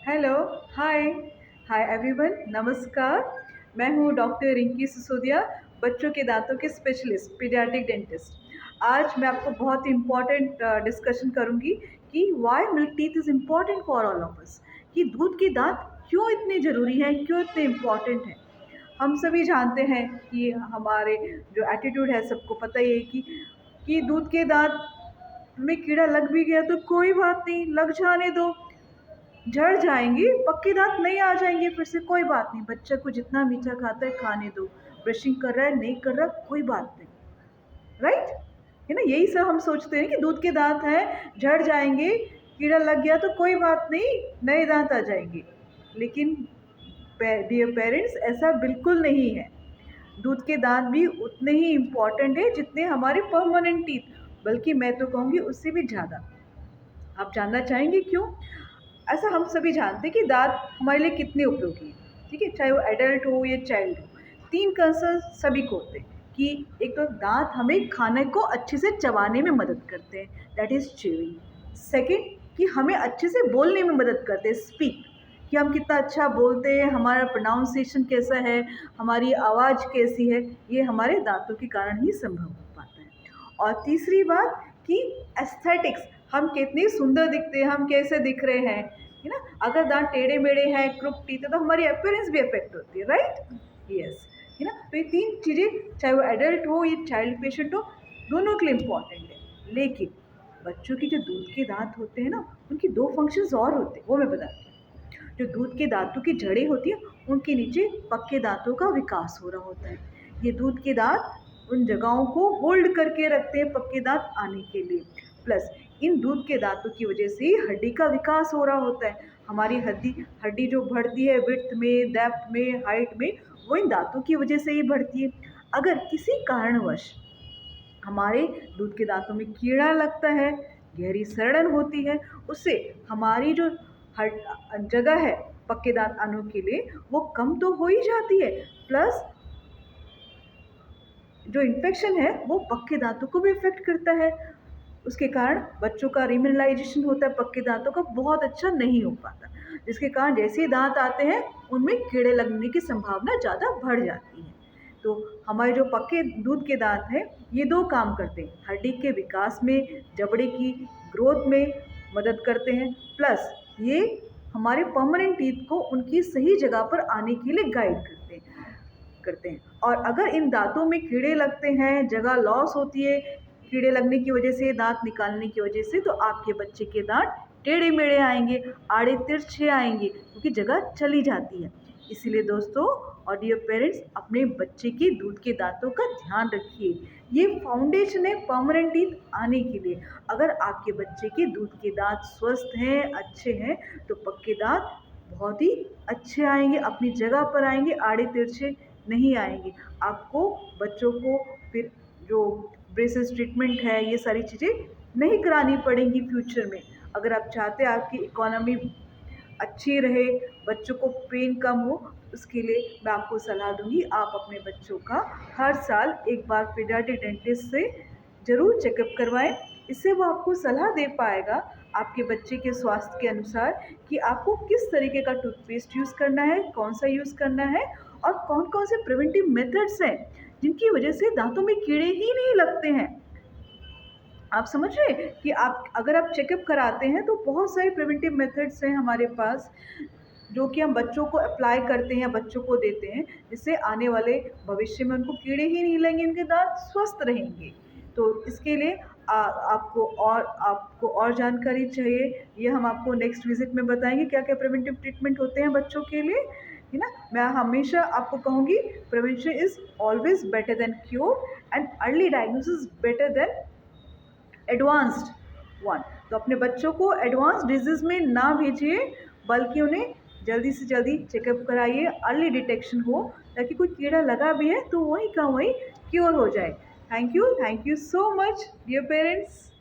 Hello. हाय। Hi everyone, नमस्कार। मैं हूँ डॉक्टर रिंकी सिसोदिया, बच्चों के दांतों के स्पेशलिस्ट, पीडियाट्रिक डेंटिस्ट। आज मैं आपको बहुत ही इम्पॉर्टेंट डिस्कशन करूँगी कि why milk teeth is important for all of us, कि दूध के दांत क्यों इतने ज़रूरी हैं, क्यों इतने इम्पॉर्टेंट हैं। हम सभी जानते हैं कि हमारे जो एटीट्यूड है, सबको पता ही है कि दूध के दांत में कीड़ा लग भी गया तो कोई बात नहीं, लग जाने दो, झड़ जाएंगे, पक्के दांत नहीं आ जाएंगे फिर से, कोई बात नहीं। बच्चा को जितना मीठा खाता है खाने दो, ब्रशिंग कर रहा है नहीं कर रहा कोई बात नहीं, राइट। है ना, यही सब हम सोचते हैं कि दूध के दांत हैं, झड़ जाएंगे, कीड़ा लग गया तो कोई बात नहीं, नए दांत आ जाएंगे। लेकिन डियर पेरेंट्स, ऐसा बिल्कुल नहीं है। दूध के दांत भी उतने ही इम्पॉर्टेंट है जितने हमारे परमानेंट टीथ, बल्कि मैं तो कहूँगी उससे भी ज़्यादा। आप जानना चाहेंगे क्यों? ऐसा हम सभी जानते हैं कि दांत हमारे लिए कितने उपयोगी हैं, ठीक है, चाहे वो एडल्ट हो या चाइल्ड हो। तीन कंसर्न सभी को होते हैं कि एक तो दांत हमें खाने को अच्छे से चबाने में मदद करते हैं, दैट इज़ च्यूइंग। सेकंड, कि हमें अच्छे से बोलने में मदद करते हैं, स्पीक, कि हम कितना अच्छा बोलते हैं, हमारा प्रोनाउंसिएशन कैसा है, हमारी आवाज़ कैसी है, ये हमारे दांतों के कारण ही संभव हो पाता है। और तीसरी बात कि एस्थेटिक्स, हम कितने सुंदर दिखते हैं, हम कैसे दिख रहे हैं, है ना। अगर दांत टेढ़े मेढ़े हैं, क्रुक टीथ है, तो हमारी अपीयरेंस भी अफेक्ट होती है, राइट। यस, है ना। तो ये तीन चीज़ें, चाहे वो एडल्ट हो या चाइल्ड पेशेंट हो, दोनों के लिए इम्पॉर्टेंट है। लेकिन बच्चों के जो दूध के दांत होते हैं ना, उनकी दो फंक्शंस और होते हैं, वो मैं बताती हूँ। जो दूध के दांतों की जड़ें होती हैं, उनके नीचे पक्के दांतों का विकास हो रहा होता है। ये दूध के दांत उन जगहों को होल्ड करके रखते हैं पक्के दांत आने के लिए। प्लस इन दूध के दांतों की वजह से हड्डी का विकास हो रहा होता है। हमारी हड्डी हड्डी जो बढ़ती है विड्थ में, डेप्थ में, हाइट में, वो इन दांतों की वजह से ही बढ़ती है। अगर किसी कारणवश हमारे दूध के दांतों में कीड़ा लगता है, गहरी सड़न होती है, उससे हमारी जो जगह है पक्के दांत आने के लिए, वो कम तो हो ही जाती है, प्लस जो इन्फेक्शन है वो पक्के दांतों को भी इफेक्ट करता है। उसके कारण बच्चों का रिमिनलाइजेशन होता है, पक्के दांतों का बहुत अच्छा नहीं हो पाता, जिसके कारण जैसे ही दांत आते हैं उनमें कीड़े लगने की संभावना ज़्यादा बढ़ जाती है। तो हमारे जो पक्के दूध के दांत हैं, ये दो काम करते हैं, हड्डी के विकास में, जबड़े की ग्रोथ में मदद करते हैं, प्लस ये हमारे परमानेंट टीथ को उनकी सही जगह पर आने के लिए गाइड करते हैं। और अगर इन दांतों में कीड़े लगते हैं, जगह लॉस होती है कीड़े लगने की वजह से, दांत निकालने की वजह से, तो आपके बच्चे के दांत टेढ़े मेढ़े आएंगे, आड़े तिरछे आएंगे, क्योंकि जगह चली जाती है। इसीलिए दोस्तों और डियर पेरेंट्स, अपने बच्चे के दूध के दांतों का ध्यान रखिए। ये फाउंडेशन है परमानेंट टीथ आने के लिए। अगर आपके बच्चे के दूध के दांत स्वस्थ हैं, अच्छे हैं, तो पक्के दांत बहुत ही अच्छे आएंगे, अपनी जगह पर आएंगे, आड़े तिरछे नहीं आएंगे। आपको बच्चों को फिर जो ब्रेसेस ट्रीटमेंट है, ये सारी चीज़ें नहीं करानी पड़ेंगी फ्यूचर में। अगर आप चाहते हैं आपकी इकोनॉमी अच्छी रहे, बच्चों को पेन कम हो, उसके लिए मैं आपको सलाह दूंगी, आप अपने बच्चों का हर साल एक बार पीडियाट्रिक डेंटिस्ट से ज़रूर चेकअप करवाएं। इससे वो आपको सलाह दे पाएगा आपके बच्चे के स्वास्थ्य के अनुसार कि आपको किस तरीके का टूथपेस्ट यूज़ करना है, कौन सा यूज़ करना है, और कौन कौन से प्रिवेंटिव मेथड्स हैं जिनकी वजह से दांतों में कीड़े ही नहीं लगते हैं। आप समझ रहे हैं कि आप अगर आप चेकअप कराते हैं तो बहुत सारे प्रिवेंटिव मेथड्स हैं हमारे पास, जो कि हम बच्चों को अप्लाई करते हैं, बच्चों को देते हैं, जिससे आने वाले भविष्य में उनको कीड़े ही नहीं लगेंगे, उनके दांत स्वस्थ रहेंगे। तो इसके लिए आपको और जानकारी चाहिए, ये हम आपको नेक्स्ट विजिट में बताएंगे क्या क्या प्रिवेंटिव ट्रीटमेंट होते हैं बच्चों के लिए, है ना। मैं हमेशा आपको कहूँगी, prevention is always better than cure, and early diagnosis better than advanced one. तो अपने बच्चों को एडवांस डिजीज़ में ना भेजिए, बल्कि उन्हें जल्दी से जल्दी चेकअप कराइए, अर्ली डिटेक्शन हो, ताकि कोई कीड़ा लगा भी है तो वहीं का वहीं क्योर हो जाए। Thank you so much dear parents.